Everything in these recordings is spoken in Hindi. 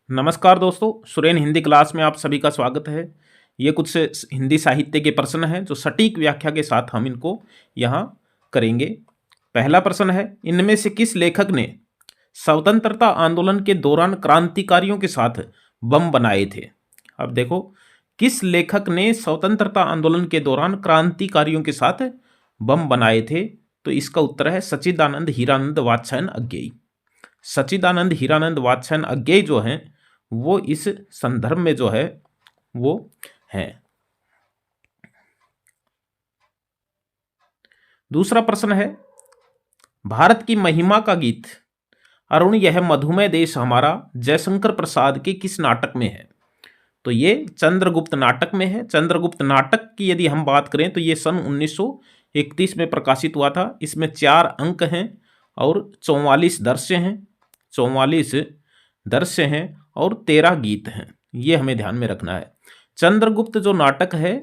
नमस्कार दोस्तों, सुरेन हिंदी क्लास में आप सभी का स्वागत है। ये कुछ हिंदी साहित्य के प्रश्न हैं जो सटीक व्याख्या के साथ हम इनको यहाँ करेंगे। पहला प्रश्न है, इनमें से किस लेखक ने स्वतंत्रता आंदोलन के दौरान क्रांतिकारियों के साथ बम बनाए थे? अब देखो, किस लेखक ने स्वतंत्रता आंदोलन के दौरान क्रांतिकारियों के साथ बम बनाए थे? तो इसका उत्तर है सच्चिदानंद हीरानंद वात्स्यायन अज्ञेय। सच्चिदानंद हीरानंद वात्स्यायन अज्ञेय जो हैं वो इस संदर्भ में जो है वो हैं। दूसरा प्रश्न है, भारत की महिमा का गीत अरुण यह मधुमेह देश हमारा जयशंकर प्रसाद के किस नाटक में है? तो ये चंद्रगुप्त नाटक में है। चंद्रगुप्त नाटक की यदि हम बात करें तो ये सन 1931 में प्रकाशित हुआ था। इसमें 4 अंक हैं और 44 दृश्य हैं, 44 दृश्य हैं और 13 गीत हैं। ये हमें ध्यान में रखना है। चंद्रगुप्त जो नाटक है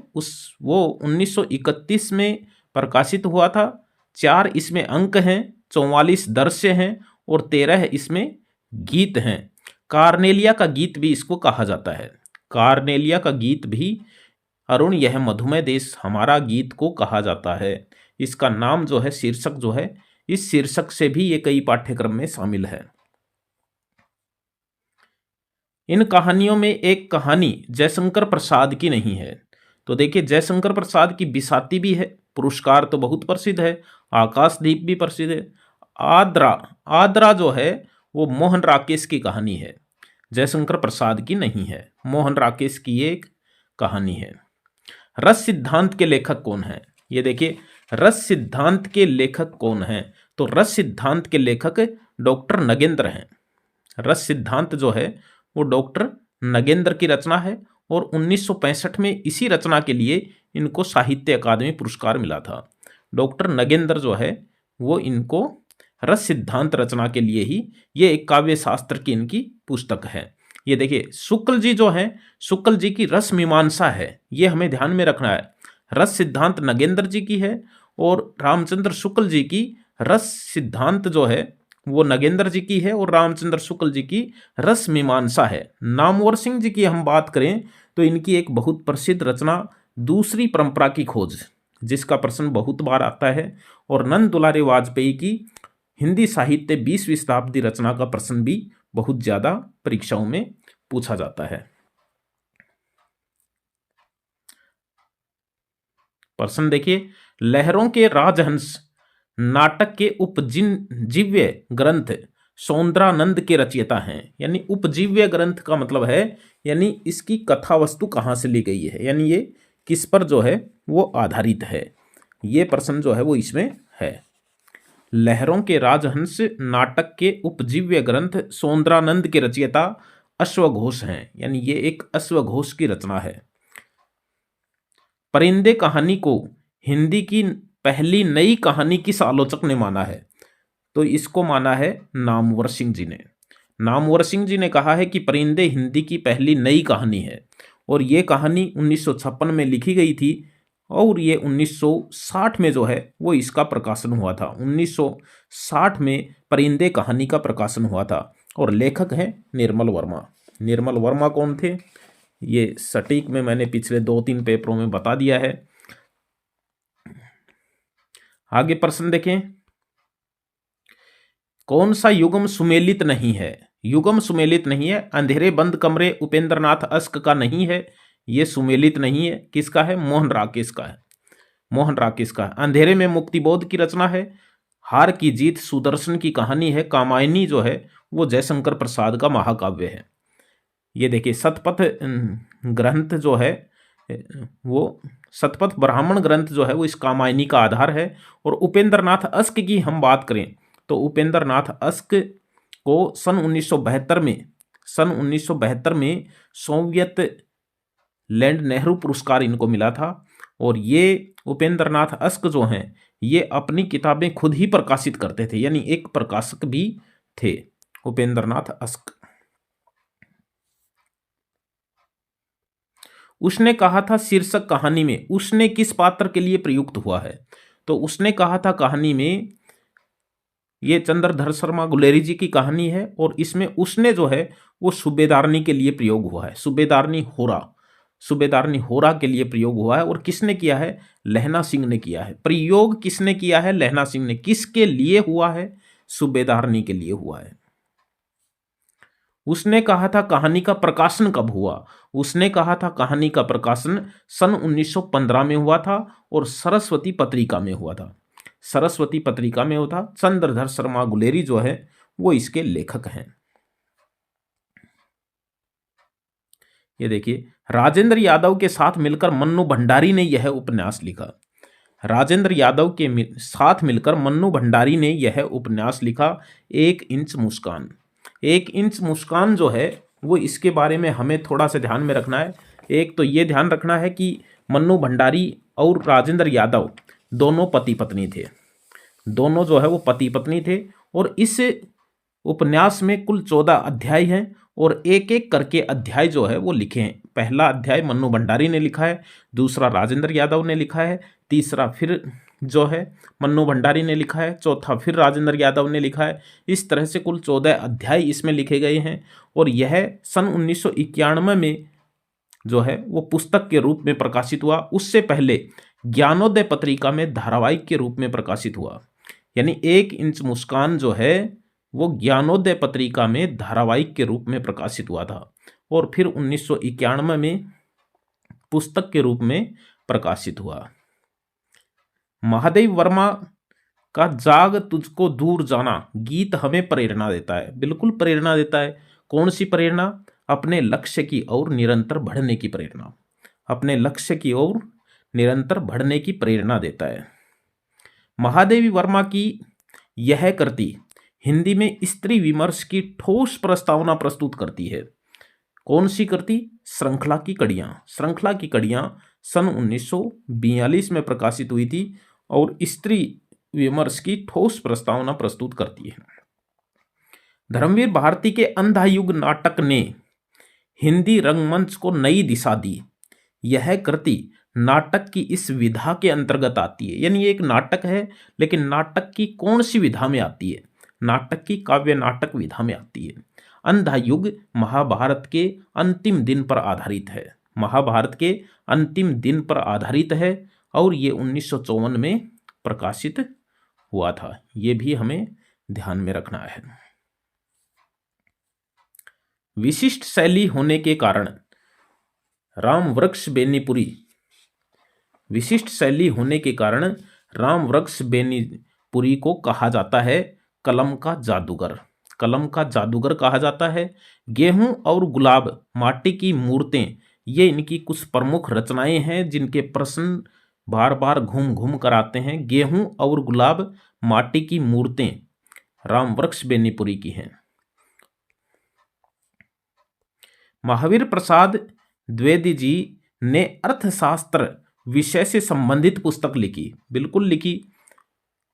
वो 1931 में प्रकाशित हुआ था। 4 इसमें अंक हैं, 44 दृश्य हैं और 13 इसमें गीत हैं। कार्नेलिया का गीत भी इसको कहा जाता है। कार्नेलिया का गीत भी अरुण यह मधुमेह देश हमारा गीत को कहा जाता है। इसका नाम जो है, शीर्षक जो है, इस शीर्षक से भी ये कई पाठ्यक्रम में शामिल है। इन कहानियों में एक कहानी जयशंकर प्रसाद की नहीं है। तो देखिए, जयशंकर प्रसाद की बिसाती भी है, पुरस्कार तो बहुत प्रसिद्ध है, आकाशदीप भी प्रसिद्ध है। आद्रा आद्रा जो है वो मोहन राकेश की कहानी है, जयशंकर प्रसाद की नहीं है, मोहन राकेश की एक कहानी है। रस सिद्धांत के लेखक कौन है? ये देखिए, रस सिद्धांत के लेखक कौन हैं? तो रस सिद्धांत के लेखक डॉक्टर नगेंद्र हैं। रस सिद्धांत जो है वो डॉक्टर नगेंद्र की रचना है और 1965 में इसी रचना के लिए इनको साहित्य अकादमी पुरस्कार मिला था। डॉक्टर नगेंद्र जो है वो इनको रस सिद्धांत रचना के लिए ही, ये एक काव्य शास्त्र की इनकी पुस्तक है। ये देखिए, शुक्ल जी जो हैं, शुक्ल जी की रस मीमांसा है, ये हमें ध्यान में रखना है। रस सिद्धांत नगेंद्र जी की है और रामचंद्र शुक्ल जी की रस सिद्धांत जो है वो नगेंद्र जी की है और रामचंद्र शुक्ल जी की रस मीमांसा है। नामवर सिंह जी की हम बात करें तो इनकी एक बहुत प्रसिद्ध रचना दूसरी परंपरा की खोज, जिसका प्रश्न बहुत बार आता है, और नंद दुलारे वाजपेयी की हिंदी साहित्य 20वीं शताब्दी रचना का प्रश्न भी बहुत ज्यादा परीक्षाओं में पूछा जाता है। प्रश्न देखिए, लहरों के राजहंस नाटक के उपजीव्य ग्रंथ सौंदरानंद के रचयिता हैं। यानी उपजीव्य ग्रंथ का मतलब है यानी इसकी कथा वस्तु कहाँ से ली गई है, यानी ये किस पर जो है वो आधारित है। ये प्रश्न जो है वो इसमें है। लहरों के राजहंस नाटक के उपजीव्य ग्रंथ सौंदरानंद के रचयिता अश्वघोष हैं, यानी ये एक अश्वघोष की रचना है। परिंदे कहानी को हिंदी की पहली नई कहानी किस आलोचक ने माना है? तो इसको माना है नामवर सिंह जी ने। नामवर सिंह जी ने कहा है कि परिंदे हिंदी की पहली नई कहानी है और ये कहानी 1956 में लिखी गई थी और ये 1960 में जो है वो इसका प्रकाशन हुआ था। 1960 में परिंदे कहानी का प्रकाशन हुआ था और लेखक हैं निर्मल वर्मा। निर्मल वर्मा कौन थे? ये सटीक में मैंने पिछले 2-3 पेपरों में बता दिया है। आगे प्रश्न देखें, कौन सा युगम सुमेलित नहीं है? युगम सुमेलित नहीं है। अंधेरे बंद कमरे उपेंद्र नाथ अस्क का नहीं है, ये सुमेलित नहीं है। किसका है? मोहन राकेश का है, मोहन राकेश का। अंधेरे में मुक्तिबोध की रचना है। हार की जीत सुदर्शन की कहानी है। कामायनी जो है वो जयशंकर प्रसाद का महाकाव्य है। ये देखिए, शतपथ ग्रंथ जो है वो शतपथ ब्राह्मण ग्रंथ जो है वो इस कामायनी का आधार है। और उपेंद्र नाथ अस्क की हम बात करें तो उपेंद्र नाथ अस्क को सन 1972 में सोवियत लैंड नेहरू पुरस्कार इनको मिला था। और ये उपेंद्र नाथ अस्क जो हैं ये अपनी किताबें खुद ही प्रकाशित करते थे, यानी एक प्रकाशक भी थे उपेंद्र नाथ अस्क। उसने कहा था शीर्षक कहानी में उसने किस पात्र के लिए प्रयुक्त हुआ है? तो उसने कहा था कहानी में ये चंद्रधर शर्मा गुलेरी जी की कहानी है और इसमें उसने जो है वो सूबेदारनी के लिए प्रयोग हुआ है। सूबेदारनी होरा के लिए प्रयोग हुआ है। और किसने किया है? लहना सिंह ने किया है। प्रयोग किसने किया है? लहना सिंह ने। किसके लिए हुआ है? सूबेदारनी के लिए हुआ है। उसने कहा था कहानी का प्रकाशन कब हुआ? उसने कहा था कहानी का प्रकाशन सन 1915 में हुआ था और सरस्वती पत्रिका में हुआ था। सरस्वती पत्रिका में हुआ था। चंद्रधर शर्मा गुलेरी जो है वो इसके लेखक हैं। ये देखिए, राजेंद्र यादव के साथ मिलकर मन्नू भंडारी ने यह उपन्यास लिखा। राजेंद्र यादव के साथ मिलकर मन्नू भंडारी ने यह उपन्यास लिखा, 1 इंच मुस्कान। 1 इंच मुस्कान जो है वो इसके बारे में हमें थोड़ा सा ध्यान में रखना है। एक तो ये ध्यान रखना है कि मन्नू भंडारी और राजेंद्र यादव दोनों पति पत्नी थे। दोनों जो है वो पति पत्नी थे और इस उपन्यास में कुल 14 अध्याय हैं और एक एक करके अध्याय जो है वो लिखे हैं। पहला अध्याय मन्नू भंडारी ने लिखा है, दूसरा राजेंद्र यादव ने लिखा है, तीसरा फिर जो है मन्नू भंडारी ने लिखा है, चौथा फिर राजेंद्र यादव ने लिखा है। इस तरह से कुल 14 अध्याय इसमें लिखे गए हैं और यह सन 1991 में जो है वो पुस्तक के रूप में प्रकाशित हुआ। उससे पहले ज्ञानोदय पत्रिका में धारावाहिक के रूप में प्रकाशित हुआ। यानी 1 इंच मुस्कान जो है वो ज्ञानोदय पत्रिका में धारावाहिक के रूप में प्रकाशित हुआ था और फिर 1991 में पुस्तक के रूप में प्रकाशित हुआ। महादेव वर्मा का जाग तुझको दूर जाना गीत हमें प्रेरणा देता है। बिल्कुल प्रेरणा देता है। कौन सी प्रेरणा? अपने लक्ष्य की ओर निरंतर बढ़ने की प्रेरणा। अपने लक्ष्य की ओर निरंतर बढ़ने की प्रेरणा देता है। महादेवी वर्मा की यह कृति हिंदी में स्त्री विमर्श की ठोस प्रस्तावना प्रस्तुत करती है। कौन सी कृति? श्रृंखला की कड़ियां। श्रृंखला की कड़ियां सन 1942 में प्रकाशित हुई थी और स्त्री विमर्श की ठोस प्रस्तावना प्रस्तुत करती है। धर्मवीर भारती के अंधायुग नाटक ने हिंदी रंगमंच को नई दिशा दी। यह कृति नाटक की इस विधा के अंतर्गत आती है। यानी एक नाटक है लेकिन नाटक की कौन सी विधा में आती है? नाटक की काव्य नाटक विधा में आती है। अंधायुग महाभारत के अंतिम दिन पर आधारित है। महाभारत के अंतिम दिन पर आधारित है और ये 1954 में प्रकाशित हुआ था। ये भी हमें ध्यान में रखना है। विशिष्ट शैली होने के कारण रामवृक्ष बेनीपुरी, विशिष्ट शैली होने के कारण रामवृक्ष बेनीपुरी को कहा जाता है कलम का जादूगर। कलम का जादूगर कहा जाता है। गेहूं और गुलाब, माटी की मूर्तें, ये इनकी कुछ प्रमुख रचनाएं हैं जिनके प्रश्न बार बार घूम घूम कर आते हैं। गेहूं और गुलाब, माटी की मूर्तें रामवृक्ष बेनीपुरी की हैं। महावीर प्रसाद द्विवेदी जी ने अर्थशास्त्र विषय से संबंधित पुस्तक लिखी। बिल्कुल लिखी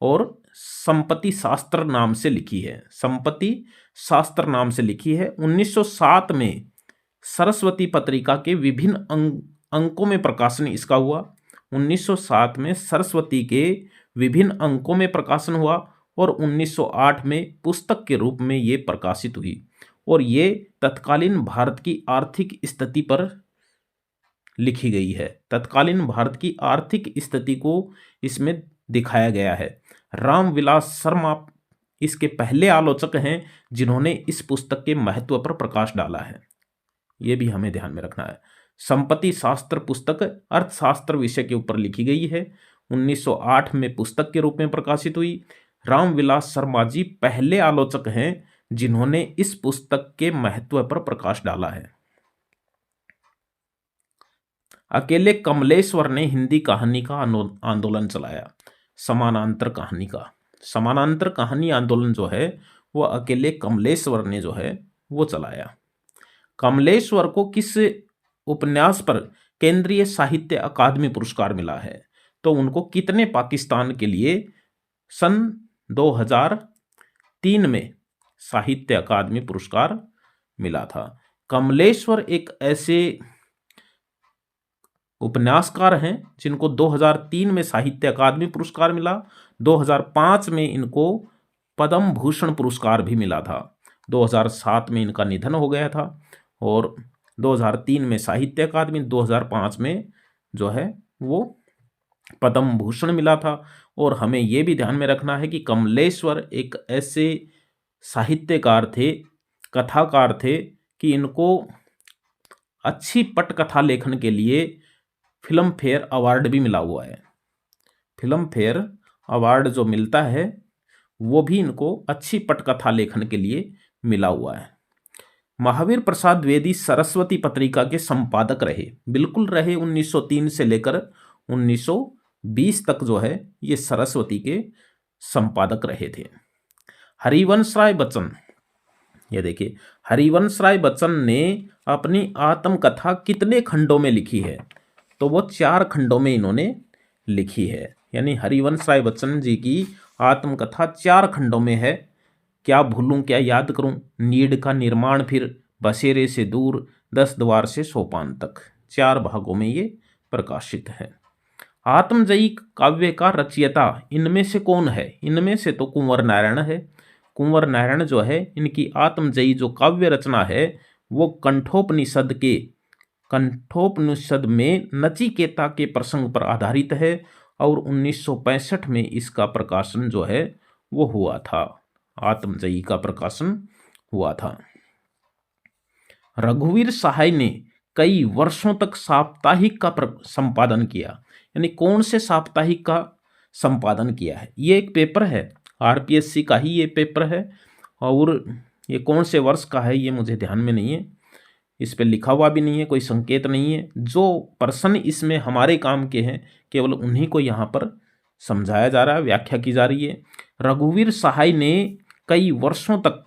और संपत्ति शास्त्र नाम से लिखी है। संपत्ति शास्त्र नाम से लिखी है। 1907 में सरस्वती पत्रिका के विभिन्न अंकों में प्रकाशन इसका हुआ। 1907 में सरस्वती के विभिन्न अंकों में प्रकाशन हुआ और 1908 में पुस्तक के रूप में ये प्रकाशित हुई और ये तत्कालीन भारत की आर्थिक स्थिति पर लिखी गई है। तत्कालीन भारत की आर्थिक स्थिति को इसमें दिखाया गया है। रामविलास शर्मा इसके पहले आलोचक हैं जिन्होंने इस पुस्तक के महत्व पर प्रकाश डाला है। यह भी हमें ध्यान में रखना है। संपत्ति शास्त्र पुस्तक अर्थशास्त्र विषय के ऊपर लिखी गई है। 1908 में पुस्तक के रूप में प्रकाशित हुई। रामविलास शर्मा जी पहले आलोचक हैं जिन्होंने इस पुस्तक के महत्व पर प्रकाश डाला है। अकेले कमलेश्वर ने हिंदी कहानी का आंदोलन चलाया। समानांतर कहानी का, समानांतर कहानी आंदोलन जो है वो अकेले कमलेश्वर ने जो है वो चलाया। कमलेश्वर को किस उपन्यास पर केंद्रीय साहित्य अकादमी पुरस्कार मिला है? तो उनको कितने पाकिस्तान के लिए सन 2003 में साहित्य अकादमी पुरस्कार मिला था। कमलेश्वर एक ऐसे उपन्यासकार हैं जिनको 2003 में साहित्य अकादमी पुरस्कार मिला। 2005 में इनको पद्म भूषण पुरस्कार भी मिला था। 2007 में इनका निधन हो गया था और 2003 में साहित्य अकादमी, 2005 में जो है वो पद्म भूषण मिला था। और हमें ये भी ध्यान में रखना है कि कमलेश्वर एक ऐसे साहित्यकार थे, कथाकार थे कि इनको अच्छी पटकथा लेखन के लिए फिल्म फेयर अवार्ड भी मिला हुआ है। फिल्म फेयर अवार्ड जो मिलता है वो भी इनको अच्छी पटकथा लेखन के लिए मिला हुआ है। महावीर प्रसाद द्विवेदी सरस्वती पत्रिका के संपादक रहे, बिल्कुल रहे। 1903 से लेकर 1920 तक जो है ये सरस्वती के संपादक रहे थे। हरिवंश राय बच्चन, ये देखिए हरिवंश राय बच्चन ने अपनी आत्मकथा कितने खंडों में लिखी है? तो वो 4 खंडों में इन्होंने लिखी है। यानी हरिवंश राय बच्चन जी की आत्मकथा 4 खंडों में है। क्या भूलूं क्या याद करूं, नीड का निर्माण, फिर बसेरे से दूर, 10 द्वार से सोपान तक, 4 भागों में ये प्रकाशित है। आत्मजयी काव्य का रचयिता इनमें से कौन है? इनमें से तो कुंवर नारायण है। कुंवर नारायण जो है इनकी आत्मजयी जो काव्य रचना है वो कंठोपनिषद में नचिकेता के प्रसंग पर आधारित है और 1965 में इसका प्रकाशन जो है वो हुआ था। आत्मजयी का प्रकाशन हुआ था। रघुवीर सहाय ने कई वर्षों तक साप्ताहिक का संपादन किया। यानी कौन से साप्ताहिक का संपादन किया है? ये एक पेपर है, आरपीएससी का ही ये पेपर है और ये कौन से वर्ष का है ये मुझे ध्यान में नहीं है, इस पे लिखा हुआ भी नहीं है, कोई संकेत नहीं है। जो पर्सन इसमें हमारे काम के हैं केवल उन्हीं को यहाँ पर समझाया जा रहा है, व्याख्या की जा रही है। रघुवीर सहाय ने कई वर्षों तक,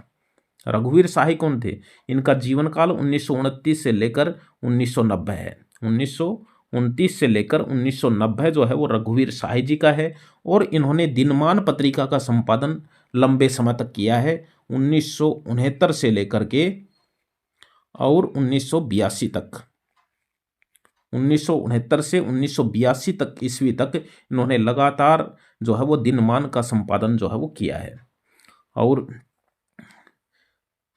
रघुवीर सहाय कौन थे? इनका जीवन काल 1929 से लेकर 1990 है। 1929 से लेकर 1990 जो है वो रघुवीर सहाय जी का है और इन्होंने दिनमान पत्रिका का संपादन लंबे समय तक किया है, 1969 से लेकर के और 1982 तक। 1969 से 1982 तक ईस्वी तक इन्होंने लगातार जो है वो दिनमान का संपादन जो है वो किया है। और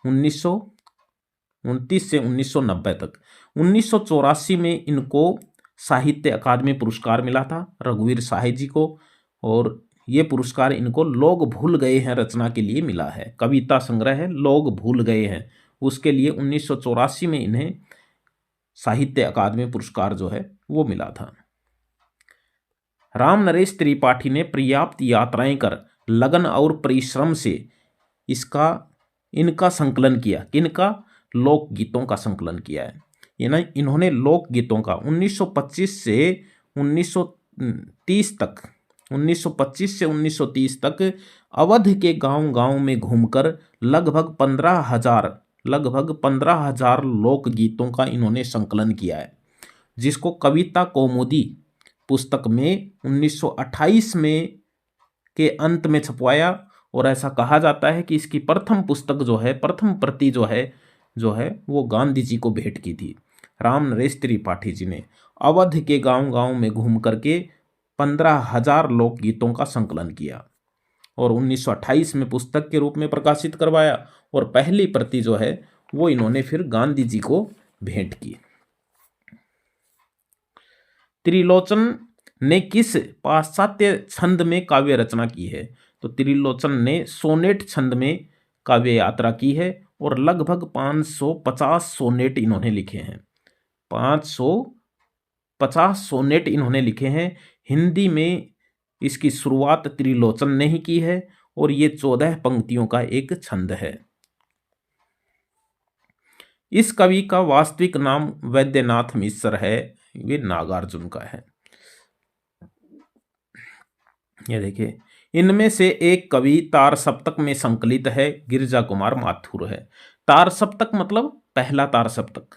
1929 से 1990 तक। 1984 में इनको साहित्य अकादमी पुरस्कार मिला था रघुवीर सहाय जी को और ये पुरस्कार इनको लोग भूल गए हैं रचना के लिए मिला है। कविता संग्रह है लोग भूल गए हैं, उसके लिए 1984 में इन्हें साहित्य अकादमी पुरस्कार जो है वो मिला था। राम नरेश त्रिपाठी ने पर्याप्त यात्राएं कर लगन और परिश्रम से इनका संकलन किया। किनका? लोकगीतों का संकलन किया है। इन्होंने लोकगीतों का 1925 से 1930 तक 1925 से 1930 तक अवध के गांव-गांव में घूमकर लगभग 15,000 लोकगीतों का इन्होंने संकलन किया है, जिसको कविता कौमुदी पुस्तक में 1928 में के अंत में छपवाया। और ऐसा कहा जाता है कि इसकी प्रथम पुस्तक जो है, प्रथम प्रति जो है वो गांधी जी को भेंट की थी। राम नरेश त्रिपाठी जी ने अवध के गांव-गांव में घूम करके 15,000 लोकगीतों का संकलन किया और 1928 में पुस्तक के रूप में प्रकाशित करवाया और पहली प्रति जो है वो इन्होंने फिर गांधी जी को भेंट की। त्रिलोचन ने किस पाश्चात्य छंद में काव्य रचना की है? तो त्रिलोचन ने सोनेट छंद में काव्य यात्रा की है और लगभग 550 सोनेट इन्होंने लिखे हैं। 550 सोनेट इन्होंने लिखे हैं। हिंदी में इसकी शुरुआत त्रिलोचन ने ही की है और ये 14 पंक्तियों का एक छंद है। इस कवि का वास्तविक नाम वैद्यनाथ मिश्र है, ये नागार्जुन का है। ये देखिए इनमें से एक कवि तार सप्तक में संकलित है, गिरजा कुमार माथुर है। तार सप्तक मतलब पहला तार सप्तक।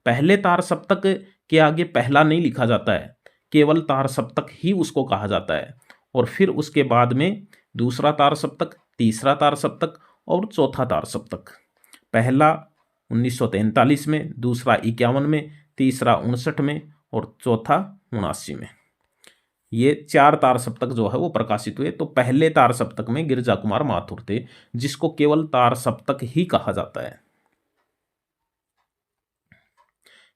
पहले तार सप्तक के आगे पहला नहीं लिखा जाता है, केवल तार सप्तक ही उसको कहा जाता है और फिर उसके बाद में दूसरा तार सप्तक, तीसरा तार सप्तक और चौथा तार सप्तक। पहला 1943 में, दूसरा 51 में, तीसरा 59 में और चौथा 79 में। ये 4 तार सप्तक जो है वो प्रकाशित हुए। तो पहले तार सप्तक में गिरजा कुमार माथुर थे, जिसको केवल तार सप्तक ही कहा जाता है।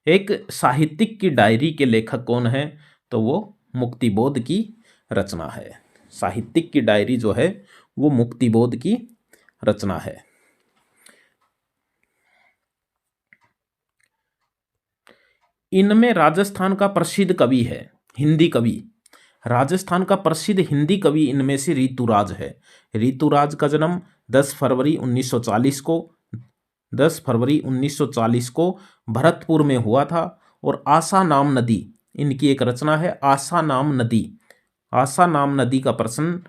एक साहित्यिक की डायरी के लेखक कौन है? तो वो मुक्तिबोध की रचना है। साहित्यिक की डायरी जो है वो मुक्तिबोध की रचना है। इनमें राजस्थान का प्रसिद्ध कवि है, हिंदी कवि, राजस्थान का प्रसिद्ध हिंदी कवि इनमें से ऋतुराज है। ऋतुराज का जन्म 10 फरवरी 1940 को 10 फरवरी 1940 को भरतपुर में हुआ था। और आशा नाम नदी इनकी एक रचना है, आशा नाम नदी। आशा नाम नदी का प्रश्न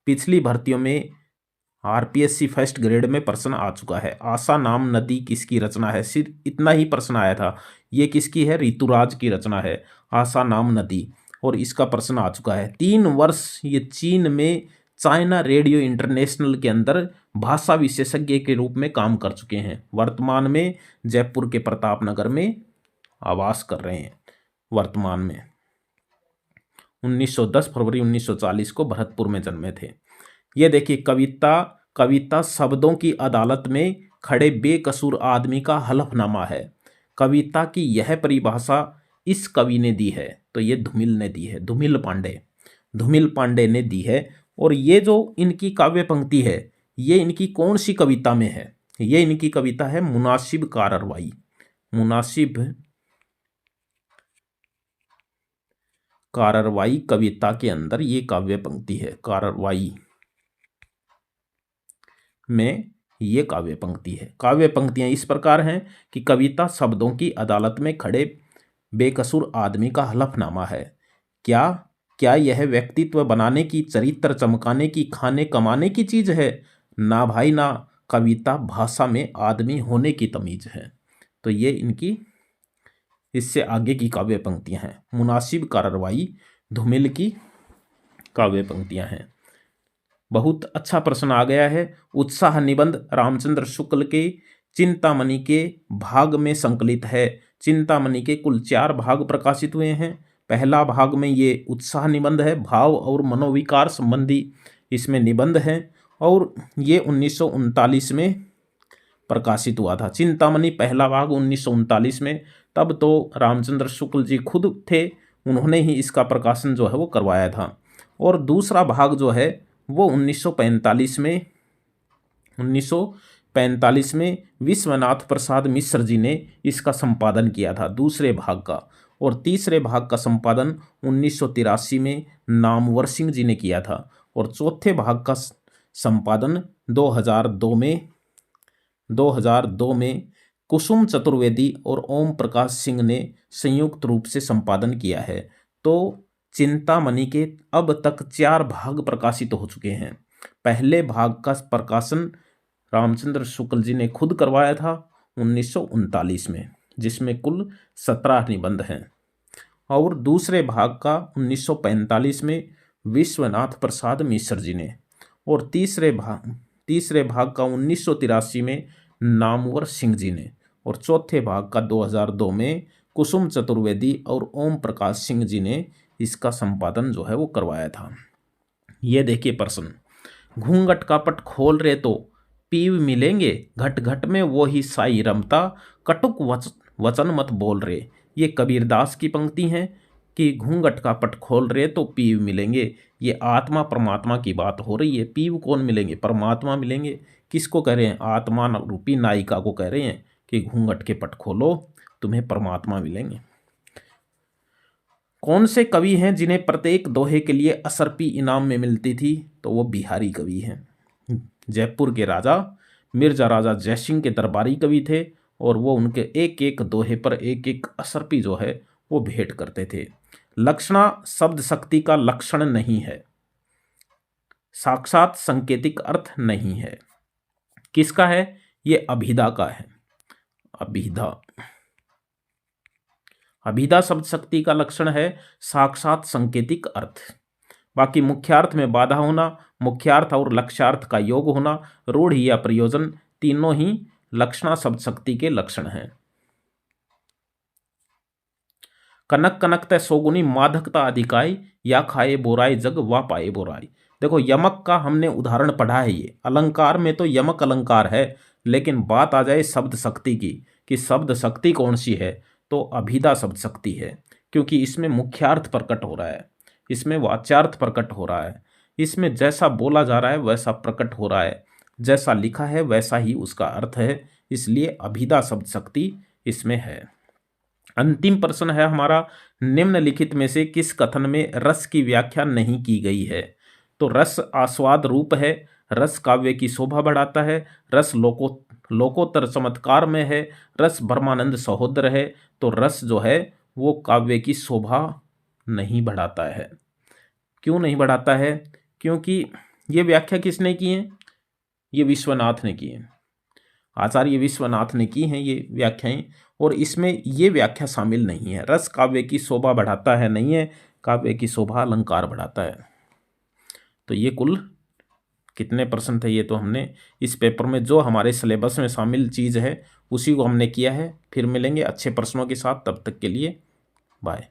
पिछली भर्तियों में आरपीएससी फर्स्ट ग्रेड में प्रश्न आ चुका है। आशा नाम नदी किसकी रचना है? सिर्फ इतना ही प्रश्न आया था। ये किसकी है? ऋतुराज की रचना है आशा नाम नदी, और इसका प्रश्न आ चुका है। 3 वर्ष ये चीन में चाइना रेडियो इंटरनेशनल के अंदर भाषा विशेषज्ञ के रूप में काम कर चुके हैं। वर्तमान में जयपुर के प्रताप नगर में आवास कर रहे हैं। वर्तमान में 10 फरवरी 1940 को भरतपुर में जन्मे थे। ये देखिए, कविता शब्दों की अदालत में खड़े बेकसूर आदमी का हलफनामा है। कविता की यह परिभाषा इस कवि ने दी है, तो ये धूमिल ने दी है, धूमिल पांडे ने दी है। और ये जो इनकी काव्य पंक्ति है, ये इनकी कौन सी कविता में है? ये इनकी कविता है मुनासिब काररवाई। मुनासिब काररवाई कविता के अंदर ये काव्य पंक्ति है। काररवाई में ये काव्य पंक्ति है। काव्य पंक्तियां इस प्रकार हैं कि कविता शब्दों की अदालत में खड़े बेकसूर आदमी का हलफनामा है। क्या यह व्यक्तित्व बनाने की, चरित्र चमकाने की, खाने कमाने की चीज है? ना भाई ना, कविता भाषा में आदमी होने की तमीज है। तो ये इनकी इससे आगे की काव्य पंक्तियां हैं। मुनासिब काररवाई धूमिल की काव्य पंक्तियां हैं। बहुत अच्छा प्रश्न आ गया है। उत्साह निबंध रामचंद्र शुक्ल के चिंतामणि के भाग में संकलित है। चिंतामणि के कुल 4 भाग प्रकाशित हुए हैं। पहला भाग में ये उत्साह निबंध है, भाव और मनोविकार संबंधी इसमें निबंध है, और ये 1939 में प्रकाशित हुआ था। चिंतामणि पहला भाग 1939 में, तब तो रामचंद्र शुक्ल जी खुद थे, उन्होंने ही इसका प्रकाशन जो है वो करवाया था। और दूसरा भाग जो है वो 1945 में विश्वनाथ प्रसाद मिश्र जी ने इसका संपादन किया था, दूसरे भाग का। और तीसरे भाग का संपादन 1983 में नामवर सिंह जी ने किया था। और चौथे भाग का संपादन 2002 में कुसुम चतुर्वेदी और ओम प्रकाश सिंह ने संयुक्त रूप से संपादन किया है। तो चिंतामणि के अब तक 4 भाग प्रकाशित हो चुके हैं। पहले भाग का प्रकाशन रामचंद्र शुक्ल जी ने खुद करवाया था 1939 में, जिसमें कुल 17 निबंध हैं। और दूसरे भाग का 1945 में विश्वनाथ प्रसाद मिश्र जी ने, और तीसरे भाग का 1983 में नामवर सिंह जी ने, और चौथे भाग का 2002 में कुसुम चतुर्वेदी और ओम प्रकाश सिंह जी ने इसका संपादन जो है वो करवाया था। ये देखिए प्रश्न, घूंघट का पट खोल रहे तो पीव मिलेंगे, घट घट में वो ही साई रमता, कटुक वचन मत बोल रहे। ये कबीरदास की पंक्ति है कि घूंघट का पट खोल रहे तो पीव मिलेंगे। ये आत्मा परमात्मा की बात हो रही है। पीव कौन मिलेंगे? परमात्मा मिलेंगे। किसको कह रहे हैं? आत्मा रूपी नायिका को कह रहे हैं कि घूंघट के पट खोलो, तुम्हें परमात्मा मिलेंगे। कौन से कवि हैं जिन्हें प्रत्येक दोहे के लिए असरपी इनाम में मिलती थी? तो वो बिहारी कवि हैं। जयपुर के राजा मिर्जा राजा जयसिंह के दरबारी कवि थे, और वो उनके एक एक दोहे पर एक एक असरपी जो है वो भेंट करते थे। लक्षणा शब्द शक्ति का लक्षण नहीं है, साक्षात सांकेतिक अर्थ नहीं है। किसका है? ये अभिधा का है। अभिधा शब्द शक्ति का लक्षण है साक्षात सांकेतिक अर्थ। बाकी मुख्यार्थ में बाधा होना, मुख्यार्थ और लक्ष्यार्थ का योग होना, रूढ़ि या प्रयोजन, तीनों ही लक्षणा शब्द शक्ति के लक्षण हैं। कनक कनक तय सोगुनी माधकता अधिकाई, या खाए बोराई जग वा पाए बोराई। देखो यमक का हमने उदाहरण पढ़ा है, ये अलंकार में तो यमक अलंकार है, लेकिन बात आ जाए शब्द शक्ति की कि शब्द शक्ति कौन सी है, तो अभिधा शब्द शक्ति है, क्योंकि इसमें मुख्यार्थ प्रकट हो रहा है, इसमें वाच्यार्थ प्रकट हो रहा है, इसमें जैसा बोला जा रहा है वैसा प्रकट हो रहा है, जैसा लिखा है वैसा ही उसका अर्थ है, इसलिए अभिधा शब्द शक्ति इसमें है। अंतिम प्रश्न है हमारा, निम्नलिखित में से किस कथन में रस की व्याख्या नहीं की गई है? तो रस आस्वाद रूप है, रस काव्य की शोभा बढ़ाता है, रस लोकोत्तर चमत्कार में है, रस ब्रह्मानंद सहोदर है, तो रस जो है वो काव्य की शोभा नहीं बढ़ाता है। क्यों नहीं बढ़ाता है? क्योंकि ये व्याख्या किसने की है? ये विश्वनाथ ने की है, आचार्य विश्वनाथ ने की हैं ये व्याख्याएं, और इसमें ये व्याख्या शामिल नहीं है। रस काव्य की शोभा बढ़ाता है नहीं है, काव्य की शोभा अलंकार बढ़ाता है। तो ये कुल कितने प्रश्न थे, ये तो हमने इस पेपर में जो हमारे सिलेबस में शामिल चीज़ है उसी को हमने किया है। फिर मिलेंगे अच्छे प्रश्नों के साथ, तब तक के लिए बाय।